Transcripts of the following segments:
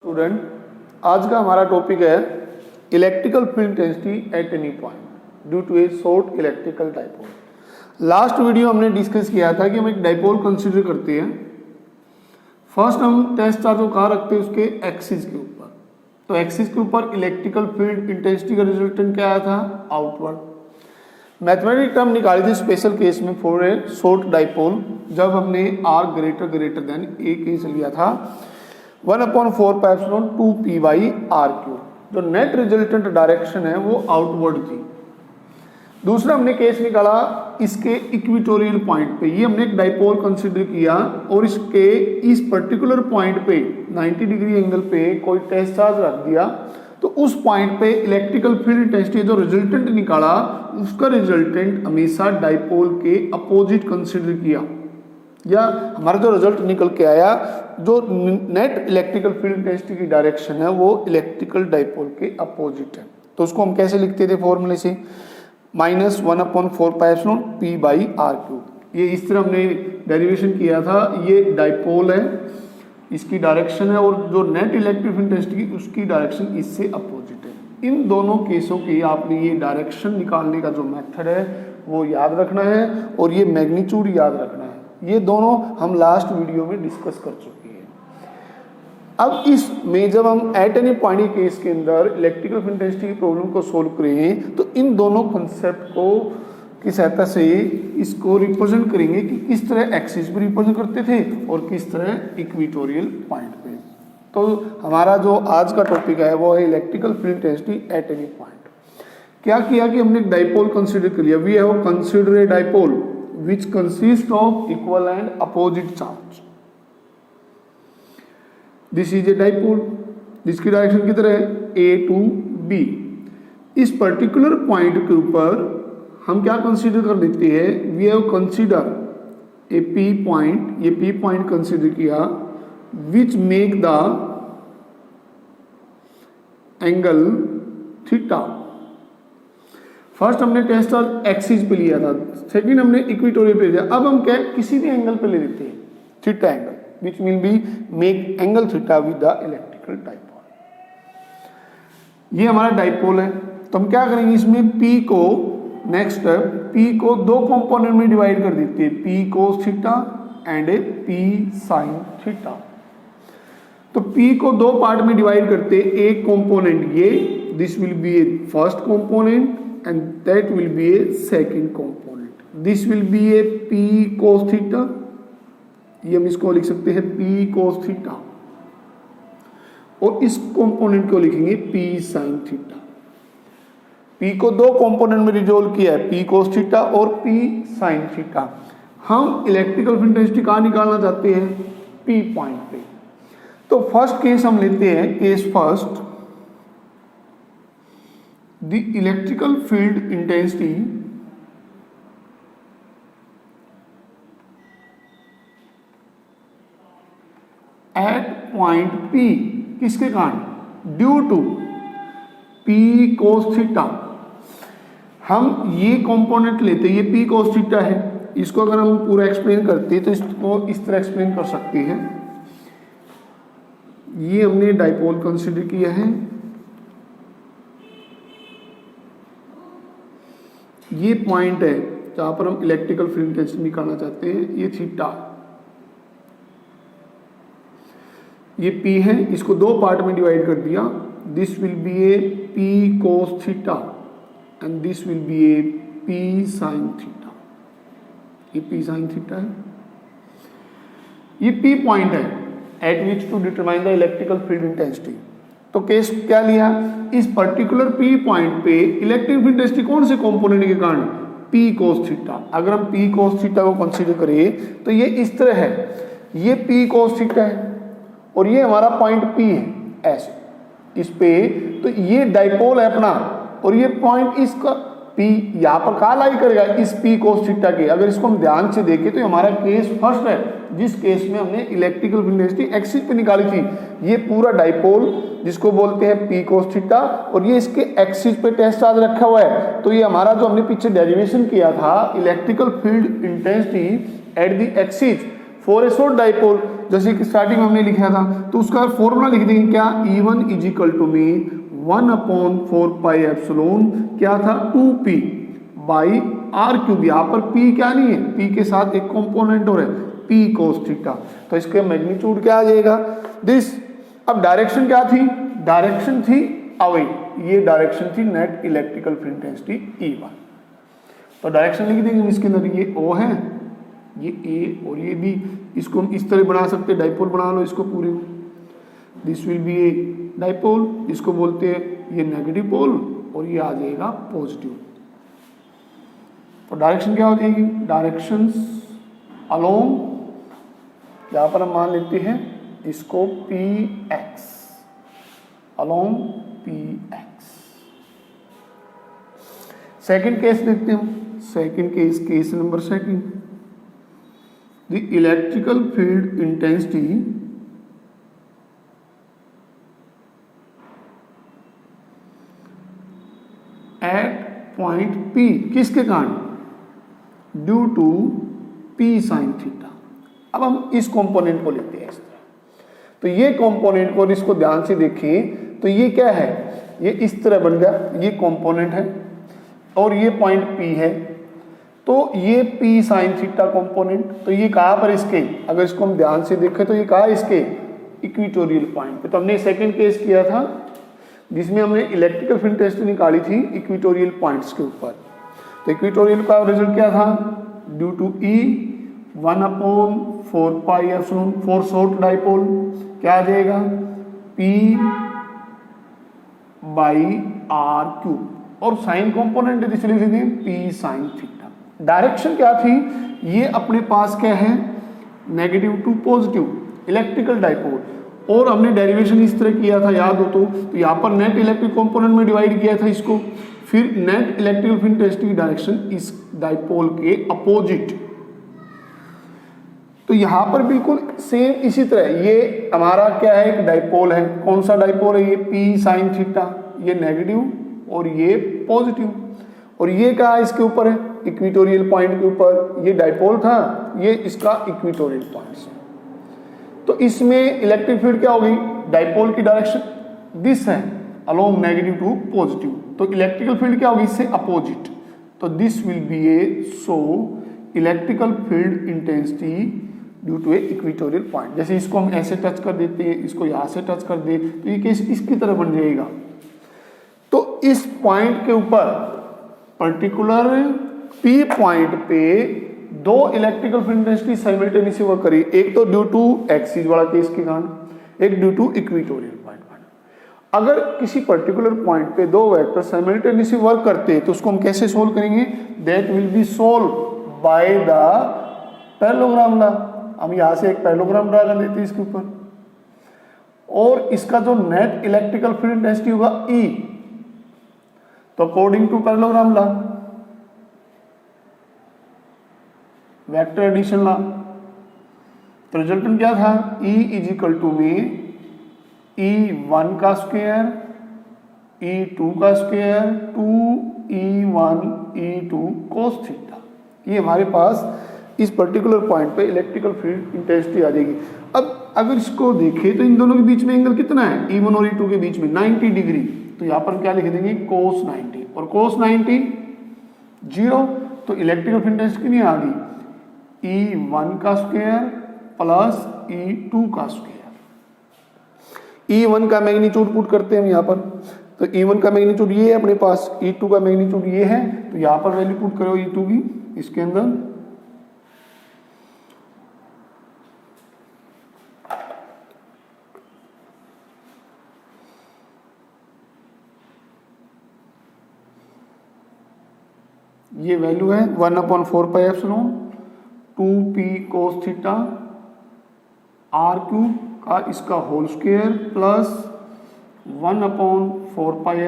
Student, आज का हमारा टॉपिक है electrical field intensity at any point due to a short electrical dipole. Last video हमने discuss किया था कि हम एक डाइपोल कंसीडर करते हैं। फर्स्ट हम टेस्ट चार्ज को कहाँ रखते हैं, उसके एक्सिस के ऊपर। तो एक्सिस के ऊपर इलेक्ट्रिकल फील्ड इंटेंसिटी का रिजल्टेंट क्या आया था, आउटवर्ड। मैथमेटिक टर्म निकाली थी स्पेशल केस में फॉर ए शॉर्ट डाइपोल, जब हमने r greater than a case लिया था 1/4 2p/r³। जो नेट रिजल्टेंट डायरेक्शन है वो आउटवर्ड थी। दूसरा हमने केस निकाला इसके इक्वेटोरियल पॉइंट पे। ये हमने एक डाइपोल कंसीडर किया और इसके इस पर्टिकुलर पॉइंट पे 90 डिग्री एंगल पे कोई टेस्ट चार्ज रख दिया, तो उस पॉइंट पे इलेक्ट्रिकल फील्ड इंटेंसिटी जो रिजल्टेंट निकाला उसका रिजल्टेंट हमेशा डाइपोल के अपोजिट कंसीडर किया, या हमारा जो रिजल्ट निकल के आया जो नेट इलेक्ट्रिकल फील्ड इंटेंसिटी की डायरेक्शन है वो इलेक्ट्रिकल डाइपोल के अपोजिट है। तो उसको हम कैसे लिखते थे फॉर्मूले से, -1/4 p/r³। ये इस तरह हमने डेरिवेशन किया था। ये डाइपोल है, इसकी डायरेक्शन है, और जो नेट इलेक्ट्रिक फील्ड इंटेंसिटी उसकी डायरेक्शन इससे अपोजिट है। इन दोनों केसों की आपने ये डायरेक्शन निकालने का जो मेथड है वो याद रखना है और ये मैग्नीट्यूड याद रखना है। ये दोनों हम लास्ट वीडियो में डिस्कस कर चुके हैं। अब इसमें जब हम एट एनी पॉइंट केस के अंदर इलेक्ट्रिकल फील्ड इंटेंसिटी की प्रॉब्लम को सोल्व करें तो इन दोनों कंसेप्ट को की सहायता से इसको रिप्रेजेंट करेंगे कि किस तरह एक्सिस पे रिप्रेजेंट करते थे और किस तरह इक्वेटोरियल पॉइंट पे। तो हमारा जो आज का टॉपिक है वो है electrical field intensity at any point. क्या किया कि हमने एक डाइपोल कंसीडर कर लिया। We have consider a dipole which consists of equal and opposite charge. This is a dipole जिसकी डायरेक्शन की तरह है A to B। इस पर्टिकुलर पॉइंट के ऊपर हम क्या कंसीडर कर लेते हैं, we have consider a P point. ये P पॉइंट कंसीडर किया which make the angle theta. First हमने टेस्ट चार्ज एक्सिस पे लिया था, सेकंड हमने इक्वेटोरियल पे लिया। अब हम क्या किसी भी एंगल पे ले लेते हैं theta angle, which will be make angle theta with the electrical dipole. ये हमारा डाइपोल है। तो हम क्या करेंगे, इसमें P को नेक्स्ट P को दो कंपोनेंट में डिवाइड कर देते हैं, P cos theta and P sin theta. तो P को दो पार्ट में डिवाइड करते हैं। एक कंपोनेंट ये, this will be A first component and that will be a second component. This will be a P cos theta। ये हम इसको लिख सकते हैं P cos theta, और इस कंपोनेंट को लिखेंगे P sin theta। P को दो कंपोनेंट में रिजोल्व किया है, P cos theta और P sin theta। हम इलेक्ट्रिकल फील्ड इंटेंसिटी कहाँ निकालना चाहते हैं, P पॉइंट पे। तो फर्स्ट केस हम लेते हैं, case first, the electrical field intensity at point P किसके कारण, due to P cos theta. हम ये कंपोनेंट लेते हैं, ये P cos थीटा है। इसको अगर हम पूरा एक्सप्लेन करते हैं तो इसको इस तरह एक्सप्लेन कर सकते हैं। ये हमने डाइपोल कंसीडर किया है, ये पॉइंट है जहां पर हम इलेक्ट्रिकल फील्ड इंटेंसिटी निकालना चाहते हैं, ये थीटा, ये P है। इसको दो पार्ट में डिवाइड कर दिया, this will be a P cos theta and this will be a P sin theta. ये P sin थीटा है, ये P पॉइंट है at which to determine the electrical field intensity. तो केस क्या लिया, इस पर्टिकुलर P पॉइंट पे electric field intensity कौन से कंपोनेंट के कारण, P cos थीटा। अगर हम P cos थीटा को कंसीडर करें तो ये इस तरह है, ये P cos थीटा है और ये हमारा पॉइंट P है ऐसे इस पे। तो ये डाइपोल है अपना, और ये पॉइंट इसका P यहाँ पर कहाँ लाई करेगा, इस P cos थीटा के। अगर इसको हम ध्यान से देखें तो हमारा केस फर्स्ट है, जिस केस में हमने इलेक्ट्रिकल फील्ड इंटेंसिटी एक्सिस पे निकाली थी। ये पूरा डाइपोल जिसको बोलते हैं P cos थीटा, और ये इसके एक्सिस पे टेस्ट चार्ज रखा हुआ है। तो ये हमारा जो हमने पीछे डेरिवेशन किया था electrical field intensity at the axis, for a short dipole, जैसे कि स्टार्टिंग में हमने लिखा था, तो उसका फॉर्मूला लिख देंगे क्या, E1 इज इक्वल टू में 1/4πε क्या था 2p बाई आर क्यूब। यहाँ पर p क्या नहीं है, p के साथ एक कंपोनेंट और है p cos थीटा, तो इसके मैग्नीट्यूड क्या आ जाएगा दिस। अब डायरेक्शन क्या थी, डायरेक्शन थी अवे, ये डायरेक्शन थी net electrical field intensity E1। तो डायरेक्शन लिख देंगे इसके अंदर, ये O है, ये A और ये B। इसको हम इस तरह बना सकते हैं, डाइपोल बना लो इसको पूरे, this will be a dipole, इसको बोलते हैं ये नेगेटिव पोल और ये आ जाएगा पॉजिटिव। तो डायरेक्शन क्या हो जाएगी, डायरेक्शंस अलोंग, यहां पर हम मान लेते हैं इसको PX, along PX। Second case देखते हैं, second case, case number second, the electrical field intensity at point P, किसके कारण, due to P sine theta. अब हम इस कंपोनेंट को लेते हैं इस तरह, तो ये कंपोनेंट को, इसको ध्यान से देखें तो ये क्या है, ये इस तरह बन गया, ये कंपोनेंट है और ये पॉइंट P है, तो ये P साइन थीटा कंपोनेंट, तो ये कहाँ पर इसके, अगर इसको हम ध्यान से देखें तो ये कहाँ है इसके इक्वेटोरियल पॉइंट पे। तो हमने सेकंड केस किया था जिसमें हमने इलेक्ट्रिकल फील्ड इंटेंसिटी निकाली थी इक्वेटोरियल पॉइंट्स के ऊपर, तो इक्वेटोरियल का रिजल्ट क्या था, due to E 1/4πε for short dipole क्या आ जाएगा P बाई आर क्यूब, और साइन कंपोनेंट इसलिए लिख दें P साइन थीटा। डायरेक्शन क्या थी, ये अपने पास क्या है negative to positive electrical dipole, और हमने डेरिवेशन इस तरह किया था याद हो तो यहाँ पर नेट इलेक्ट्रिक कंपोनेंट में डिवाइड किया था इसको, फिर नेट इलेक्ट्रिकल फील्ड इंटेंसिटी की डायरेक्शन इस डाइपोल के अपोजिट। तो यहाँ पर बिल्कुल सेम इसी तरह, ये हमारा क्या है एक डाइपोल है, कौन सा डाइपोल है, ये P साइन थीटा, ये नेगेटिव और ये पॉजिटिव, और ये क्या है इसके ऊपर है इक्वेटोरियल पॉइंट के ऊपर, ये डाइपोल था, ये इसका इक्वेटोरियल पॉइंट। तो इसमें इलेक्ट्रिक फील्ड क्या होगी, डाइपोल की डायरेक्शन दिस है अलोंग नेगेटिव टू पॉजिटिव, तो इलेक्ट्रिकल फील्ड क्या होगी इससे अपोजिट, तो this will be a so electrical field intensity due to a equatorial point. जैसे इसको हम ऐसे टच कर देते हैं, इसको यहाँ से टच कर दे, तो ये केस इसकी तरह बन जाएगा। तो इस पॉइंट के ऊपर पर्टिकुलर P पॉइंट पे दो electrical field intensity simultaneously work करी, एक तो ड्यू टू एक्सिस वाला केस के कारण, एक ड्यू टू इक्वेटोरियल पॉइंट। अगर किसी पर्टिकुलर पॉइंट पे दो वेक्टर साइमल्टेनियसली वर्क करते हैं तो उसको हम कैसे सोल्व करेंगे, that will be solve by the parallelogram law. हम यहां से एक पैरेललोग्राम ड्रा कर देते हैं इसके ऊपर, और इसका जो नेट इलेक्ट्रिकल फील्ड इंटेंसिटी होगा E, तो according to parallelogram law, vector addition law, तो रिजल्टेंट क्या था, E इज इक्वल टू में E1 का स्क्वायर E2 का square 2E1 E2 cos theta. ये हमारे पास इस पर्टिकुलर पॉइंट पे इलेक्ट्रिकल फील्ड इंटेंसिटी आ जाएगी। अब अगर इसको देखें तो इन दोनों के बीच में एंगल कितना है, E1 और E2 के बीच में 90 डिग्री, तो यहाँ पर क्या लिख देंगे cos 90, और cos 90 0, तो इलेक्ट्रिकल फील्ड इंटेंसिटी कितनी आ गई, E1 का स्क्वायर प्लस E2 का स्क्वायर। E1 का मैग्नीट्यूड पुट करते हैं हम यहाँ पर, तो E1 का मैग्नीट्यूड ये है अपने पास, E2 का मैग्नीट्यूड ये है, तो यहाँ पर वैल्यू पुट करो E2 की इसके अंदर, ये वैल्यू है 1/4πε 2p cos theta are cube का इसका whole square plus 1/4πε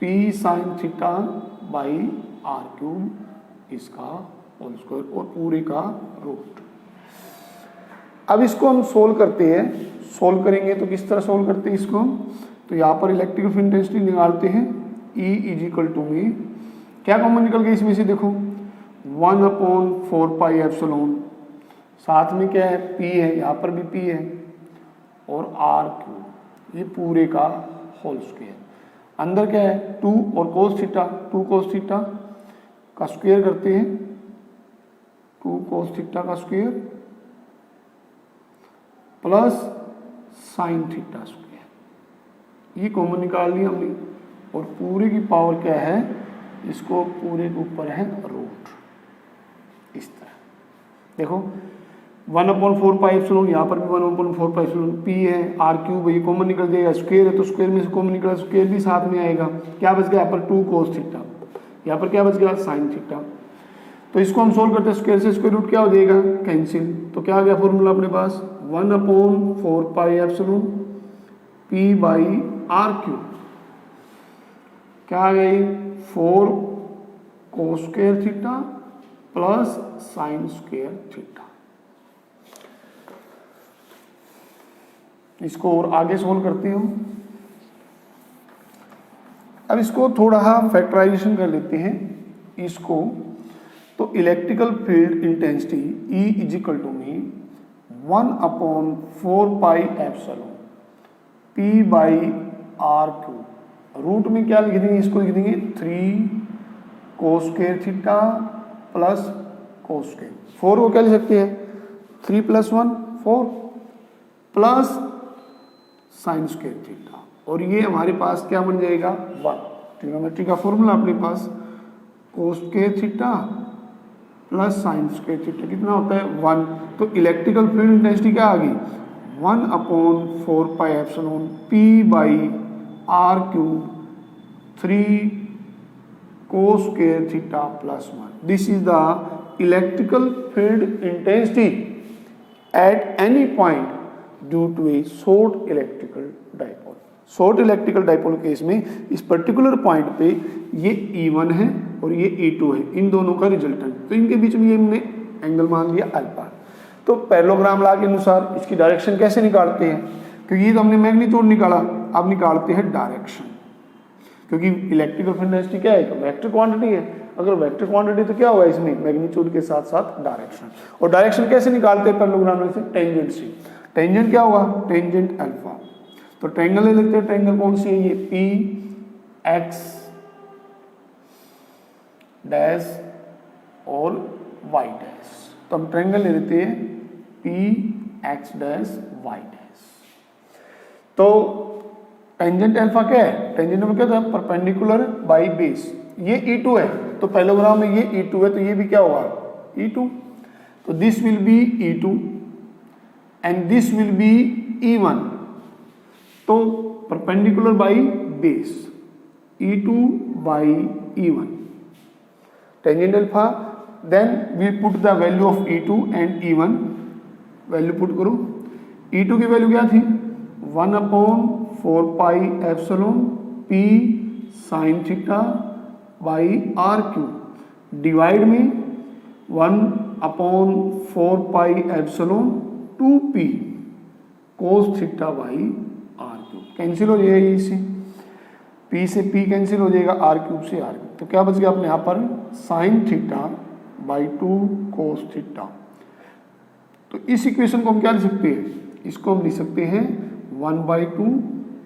p sine theta by r cube इसका होल स्क्वायर और पूरे का रूट। अब इसको हम सोल्व करते हैं, सोल्व करेंगे तो किस तरह सोल्व करते हैं इसको, तो यहाँ पर इलेक्ट्रिकल फील्ड इंटेंसिटी निकालते हैं, E इज इक्वल टू में क्या कॉमन निकल गया इसमें से, देखो 1/4πε साथ में क्या है, P है, यहाँ पर भी P है, और आर क्यूब, ये पूरे का होल स्क्वायर। अंदर क्या है 2 और कोस थीटा, 2 कोस थीटा का स्क्वायर करते हैं, 2 कोस थीटा का square plus sine theta square, ये कॉमन निकाल लिया हमने, और पूरे की पावर क्या है, इसको पूरे के ऊपर है रूट, इस तरह देखो 1/4 पाई एप्सिलॉन, यहाँ पर भी 1/4 पाई एप्सिलॉन, P है, आर क्यूब है, ये कॉमन निकल जाएगा, स्क्वायर है तो स्क्वायर में से कॉमन निकला, स्क्वायर भी साथ में आएगा, क्या बच गया यहाँ पर 2 कोस थीटा, यहाँ पर क्या बच गया साइन थीटा। तो इसको हम सोल्व करते हैं, स्क्वायर से स्क्वायर रूट क्या हो जाएगा, कैंसिल, तो क्या आ गया फॉर्मूला अपने पास 1/4 pi epsilon P by r cube, क्या आ गई 4 cos square theta plus sine square theta. इसको और आगे सोल्व करते हो, अब इसको थोड़ा फैक्टराइजेशन कर लेते हैं इसको, तो electrical field intensity E is equal to में 1/4 pi epsilon P by r cube, root में क्या लिख देंगे, इसको लिख देंगे 3 cos square theta plus cos square, 4 को क्या लिख सकते हैं 3 + 1 4 प्लस साइन स्क्वायर थीटा, और ये हमारे पास क्या बन जाएगा 1, ट्रिग्नोमेट्री का फॉर्मूला अपने पास cos square theta plus sine square theta कितना होता है 1, तो इलेक्ट्रिकल फील्ड इंटेंसिटी क्या आ गई 1/4 pi epsilon P by r cube 3 cos square theta plus 1, this is the electrical field intensity at any point due to a short electrical dipole. Short electrical dipole case में इस particular point पे ये E1 है और ये E2 है, इन दोनों का रिजल्टेंट, तो इनके बीच में ये हमने एंगल मान लिया अल्फा। तो पैरेललोग्राम लॉ के अनुसार इसकी डायरेक्शन कैसे निकालते हैं, क्योंकि ये तो हमने मैग्नीट्यूड निकाला, अब निकालते हैं डायरेक्शन, क्योंकि इलेक्ट्रिकल फील्ड इंटेंसिटी क्या है, तो वेक्टर क्वांटिटी है, अगर वेक्टर क्वांटिटी तो क्या होगा इसमें मैग्नीट्यूड के साथ साथ डायरेक्शन, और डायरेक्शन कैसे निकालते हैं पैरेललोग्राम में से, टेंजेंट से, टेंजेंट क्या होगा टेंजेंट अल्फा, तो ट्रायंगल ले लेते हैं, ट्रायंगल कौन सी है ये PX डैश और Y डैश, तो हम ट्रायंगल ले लेते हैं PX डैश Y डैश। तो टेंजेंट अल्फा क्या है, टेंजेंट में क्या था परपेंडिकुलर बाई बेस, ये E2 है, तो पैरेललोग्राम में ये E2 है, तो ये भी क्या होगा E2, तो this will be E2 and this will be E1, तो perpendicular by base E2 by E1 tangent alpha, then we put the value of E2 and E1, value put करो, E2 की वैल्यू क्या थी 1/4 pi epsilon P sine theta by r cube, divide में 1/4 pi epsilon 2P cos theta by r cube, cancel हो जाएगा ये इससे, P से P कैंसिल हो जाएगा, आर क्यूब से आर क्यूब, तो क्या बच गया अपने यहाँ पर sign theta by 2 cos theta. तो इस इक्वेशन को हम क्या लिख सकते हैं, इसको हम लिख सकते हैं 1/2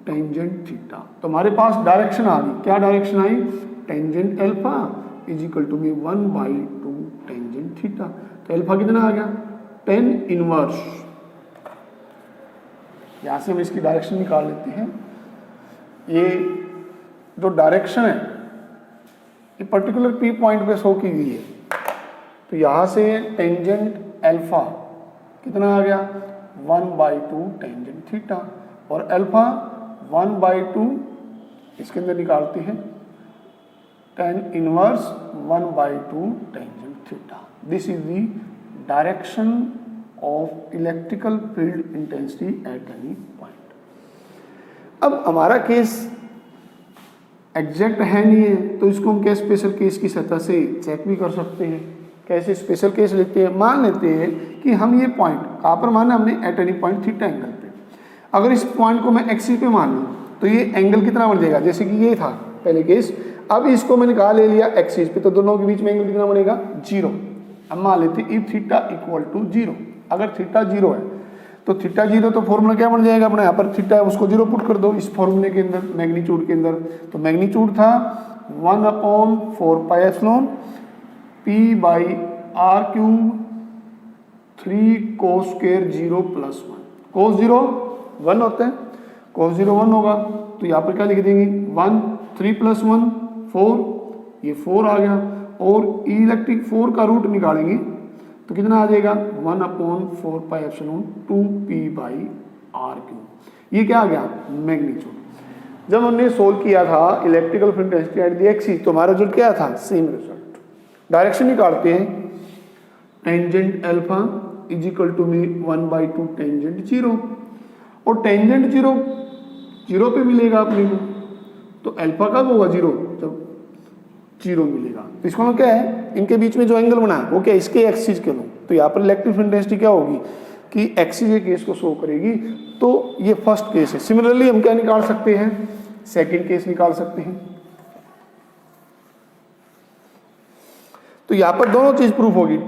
टेंजेंट थीटा, तो हमारे पास डायरेक्शन आ गई, क्या डायरेक्शन आई tangent alpha is equal to में 1/2 टेंजेंट थीटा, तो अल्फा कितना आ गया 10 इनवर्स, यहाँ से हम इसकी डायरेक्शन निकाल लेते हैं, ये जो डायरेक्शन है ये पर्टिकुलर P पॉइंट पे शो की गई है, तो यहाँ से टेंजेंट अल्फा कितना आ गया 1/2 टेंजेंट थीटा, और अल्फा 1/2 इसके अंदर निकालते हैं 10 inverse 1/2 tangent theta, this is the direction of electrical field intensity at any point. अब हमारा केस एग्जैक्ट है नहीं है, तो इसको हम क्या स्पेशल केस की सतह से चेक भी कर सकते हैं, कैसे स्पेशल केस लेते हैं, मान लेते हैं कि हम ये पॉइंट कहाँ पर माना हमने eight any point theta angle पे, अगर इस पॉइंट को मैं एक्सिस पे मान लूँ तो ये एंगल कितना बन जाएगा, जैसे कि ये था पहले केस, अब इसको मैंने कहा ले लिया एक्सिस पे, तो दोनों के बीच में एंगल कितना बनेगा 0। अब मान लेते हैं इफ थीटा इक्वल टू 0, अगर थीटा 0 है तो थीटा 0 तो फॉर्मूला क्या बन जाएगा अपना, यहाँ पर थीटा है उसको 0 पुट कर दो इस फॉर्मूले के अंदर, मैग्नीट्यूड के अंदर। तो मैग्नीट्यूड था 1/4πε p/r³ 3 cos स्क्वायर 0 + 1। cos 0 1 होता है, cos 0 1 होगा, तो यहाँ पर क्या लिख देंगे 1, 3 + 1 4, ये 4 आ गया। और इलेक्ट्रिक 4 का रूट निकालेंगे तो कितना आ जाएगा 1/4πε 2p/r³। ये क्या आ गया मैग्नीट्यूड। जब हमने सोल्व किया था electrical field density at the axis तो हमारा रिजल्ट क्या था, सेम रिजल्ट। डायरेक्शन निकालते हैं, tangent alpha is equal to में 1/2 टेंजेंट 0, और टेंजेंट 0 पे मिलेगा अपने को, तो अल्फा कब होगा 0, जब 0 मिलेगा। तो इसका मतलब क्या है, इनके बीच में जो एंगल बना है वो क्या, इसके एक्सिस के लो। तो यहाँ पर इलेक्ट्रिक फील्ड डेंसिटी क्या होगी कि एक्सिस के केस को शो करेगी। तो ये फर्स्ट केस है। सिमिलरली हम क्या निकाल सकते हैं, सेकंड केस निकाल सकते हैं। तो यहाँ पर दोनों चीज प्रूफ होगी,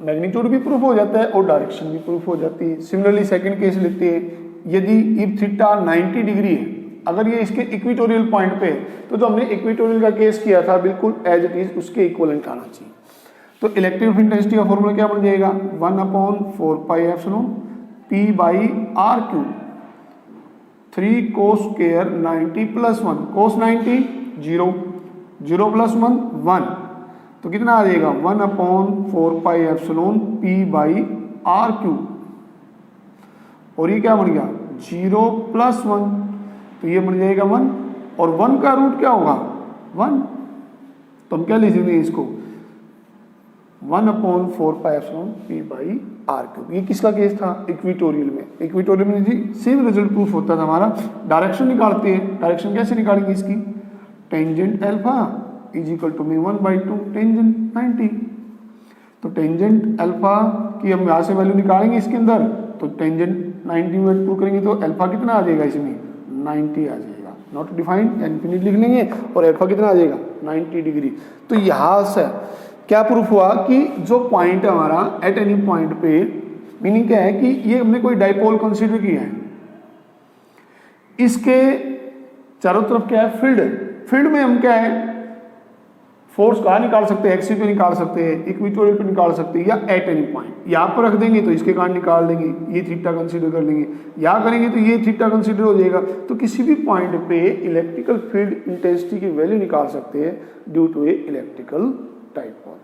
मैग्नीट्यूड भी प्रूफ हो जाता है और डायरेक्शन भी प्रूफ हो जाती है। सिमिलरली सेकंड केस लेते हैं, यदि इफ थीटा 90 डिग्री है, अगर ये इसके इक्वेटोरियल पॉइंट पे है, तो जो हमने इक्वेटोरियल का केस किया था बिल्कुल एज इट इज उसके इक्वलेंट आना चाहिए। तो इलेक्ट्रिक फील्ड डेंसिटी का फॉर्मूला क्या बन जाएगा 1/4πε p/r³, 3 cos स्क्वायर 90 + 1, cos 90 0, 0 + 1 1, तो कितना आ जाएगा 1/4πε p/r³। और ये क्या बन गया 0 + 1, तो ये बन जाएगा 1, और 1 का रूट क्या होगा 1, तो हम क्या लिखेंगे इसको 1/4πε p/r³। ये किसका केस था, इक्वेटोरियल में। इक्वेटोरियल में जी सेम रिजल्ट प्रूफ होता था हमारा। डायरेक्शन निकालते हैं, डायरेक्शन कैसे निकालेंगे इसकी, tangent alpha is equal to में 1/2 टेंजेंट 90। तो टेंजेंट अल्फा की हम यहाँ से वैल्यू निकालेंगे इसके अंदर, तो टेंजेंट 90 में पुट करेंगे तो अल्फा कितना आ जाएगा इसमें 90 आ जाएगा, नॉट डिफाइंड इनफिनिट लिख लेंगे, और अल्फा कितना आ जाएगा 90 डिग्री। तो यहाँ से क्या प्रूफ हुआ कि जो पॉइंट है हमारा एट एनी पॉइंट पे, मीनिंग क्या है कि ये हमने कोई डाइपोल कंसीडर किया है, इसके चारों तरफ क्या है फील्ड है, फील्ड में हम क्या है फोर्स कहाँ निकाल सकते हैं, एक्सिस पे निकाल सकते हैं, इक्वेटोरियल पे निकाल सकते हैं, या एट एनी पॉइंट। यहाँ पर रख देंगे तो इसके कारण निकाल देंगे, ये थीटा कंसीडर कर लेंगे, यहाँ करेंगे तो ये थीटा कंसीडर हो जाएगा। तो किसी भी पॉइंट पे इलेक्ट्रिकल फील्ड इंटेंसिटी की वैल्यू निकाल सकते हैं due to a electrical dipole.